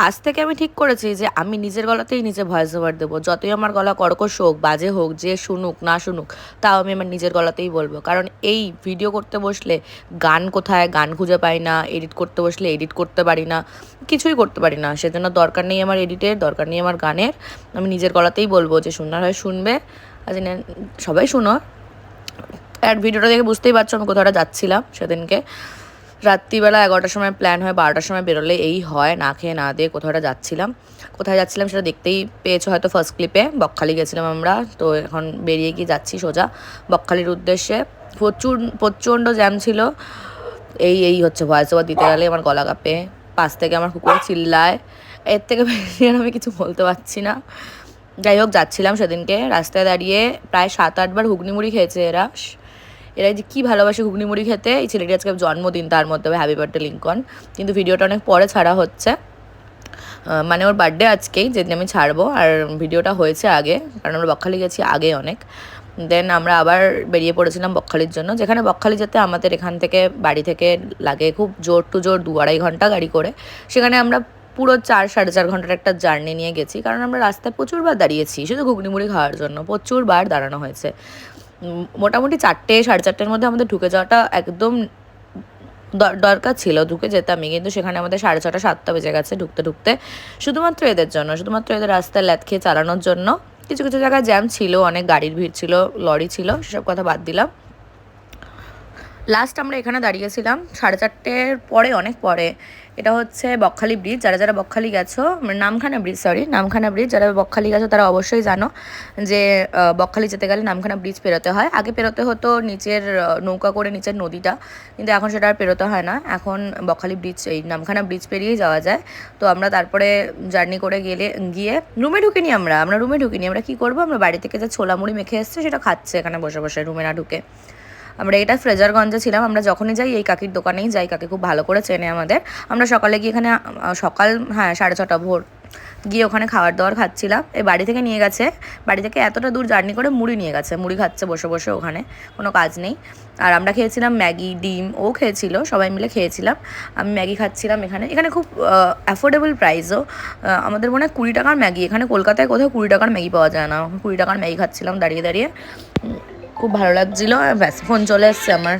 আজ থেকে আমি ঠিক করেছি যে আমি নিজের গলাতেই নিজে ভয়েস ওভার দেবো। যতই আমার গলা কর্কশ হোক, বাজে হোক, যে শুনুক না শুনুক, তাও আমি আমার নিজের গলাতেই বলবো। কারণ এই ভিডিও করতে বসলে গান কোথায়, গান খুঁজে পাই না, এডিট করতে বসলে এডিট করতে পারি না, কিছুই করতে পারি না। সেজন্য দরকার নেই আমার এডিটের, দরকার নেই আমার গানের। আমি নিজের গলাতেই বলবো, যে শোনার হয় শুনবে, আজ সবাই শুনো। আর ভিডিওটা দেখে বুঝতেই পারছো আমি কোথাও যাচ্ছিলাম সেদিনকে। রাত্রিবেলা 11টার সময় প্ল্যান হয়, 12টার সময় বেরোলে এই হয়, না খেয়ে না দিয়ে কোথাওটা যাচ্ছিলাম। কোথায় যাচ্ছিলাম সেটা দেখতেই পেয়েছো হয়তো ফার্স্ট ক্লিপে। বকখালি গেছিলাম আমরা, তো এখন বেরিয়ে গিয়ে যাচ্ছি সোজা বকখালির উদ্দেশ্যে। প্রচণ্ড জ্যাম ছিল। এই হচ্ছে ভয়েস ওভার দিতে গেলে আমার গলা কাঁপে, পাশ থেকে আমার কুকুর চিল্লায়, এর থেকে বেশি আর আমি কিছু বলতে পারছি না। যাই হোক, যাচ্ছিলাম সেদিনকে রাস্তায় দাঁড়িয়ে প্রায় 7-8 বার ঘুগনি মুড়ি খেয়েছে এরা। এরা যে কী ভালোবাসে ঘুগনি মুড়ি খেতে। এই ছেলেটি আজকে জন্মদিন, তার মধ্যে হ্যাপি বার্থডে লিঙ্কন। কিন্তু ভিডিওটা অনেক পরে ছাড়া হচ্ছে, মানে ওর বার্থডে আজকেই, যেদিন আমি ছাড়বো। আর ভিডিওটা হয়েছে আগে, কারণ আমরা বকখালি গেছি আগে অনেক। দেন আমরা আবার বেরিয়ে পড়েছিলাম বকখালির জন্য, যেখানে বকখালি যেতে আমাদের এখান থেকে বাড়ি থেকে লাগে খুব জোর টু জোর 2-2.5 ঘন্টা গাড়ি করে। সেখানে আমরা পুরো 4-4.5 ঘন্টার একটা জার্নি নিয়ে গেছি, কারণ আমরা রাস্তায় প্রচুরবার দাঁড়িয়েছি শুধু ঘুগনি মুড়ি খাওয়ার জন্য, প্রচুরবার দাঁড়ানো হয়েছে। মোটামুটি 4-4:30 মধ্যে আমাদের ঢুকে যাওয়াটা একদম দরকার ছিল, ঢুকে যেতামই, কিন্তু সেখানে আমাদের 6:30-7টা বেজে গেছে ঢুকতে ঢুকতে। শুধুমাত্র এদের জন্য, শুধুমাত্র এদের রাস্তায় ল্যাদ খেয়ে চালানোর জন্য। কিছু কিছু জায়গায় জ্যাম ছিল, অনেক গাড়ির ভিড় ছিল, লরি ছিল, সেসব কথা বাদ দিলাম। লাস্ট আমরা এখানে দাঁড়িয়েছিলাম 4:30 পরে, অনেক পরে। এটা হচ্ছে বকখালি ব্রিজ। যারা যারা বকখালি গেছো, নামখানা ব্রিজ, নামখানা ব্রিজ, যারা বকখালি গেছো তারা অবশ্যই জানো যে বকখালি যেতে গেলে নামখানা ব্রিজ পেরোতে হয়। আগে পেরোতে হতো নিচের নৌকা করে নিচের নদীটা, কিন্তু এখন সেটা আর পেরোতে হয় না। এখন বকখালি ব্রিজ, এই নামখানা ব্রিজ পেরিয়েই যাওয়া যায়। তো আমরা তারপরে জার্নি করে গিয়ে রুমে ঢুকিনি। আমরা রুমে ঢুকিনি। আমরা কী করবো, আমরা বাড়ি থেকে যে ছোলা মুড়ি মেখে এসছে সেটা খাচ্ছে এখানে বসে বসে, রুমে না ঢুকে। আমরা এটা ফ্রেজারগঞ্জে ছিলাম। আমরা যখনই যাই এই কাকির দোকানেই যাই, কাকি খুব ভালো করে চেনে আমাদের। আমরা সকালে গিয়ে এখানে, সকাল 6:30 ভোর গিয়ে ওখানে খাবার দাবার খাচ্ছিলাম। এই বাড়ি থেকে নিয়ে গেছে, বাড়ি থেকে এতটা দূর জার্নি করে মুড়ি নিয়ে গেছে, মুড়ি খাচ্ছে বসে বসে ওখানে, কোনো কাজ নেই। আর আমরা খেয়েছিলাম ম্যাগি, ডিম, ও খেয়েছিল, সবাই মিলে খেয়েছিলাম। আমি ম্যাগি খাচ্ছিলাম এখানে। এখানে খুব অ্যাফোর্ডেবল প্রাইসও। আমাদের মনে হয় 20 টাকার ম্যাগি, এখানে কলকাতায় কোথাও 20 টাকার ম্যাগি পাওয়া যায় না। 20 টাকার ম্যাগি খাচ্ছিলাম দাঁড়িয়ে দাঁড়িয়ে, খুব ভালো লাগছিলো। ব্যাস, ফোন চলে এসছে আমার।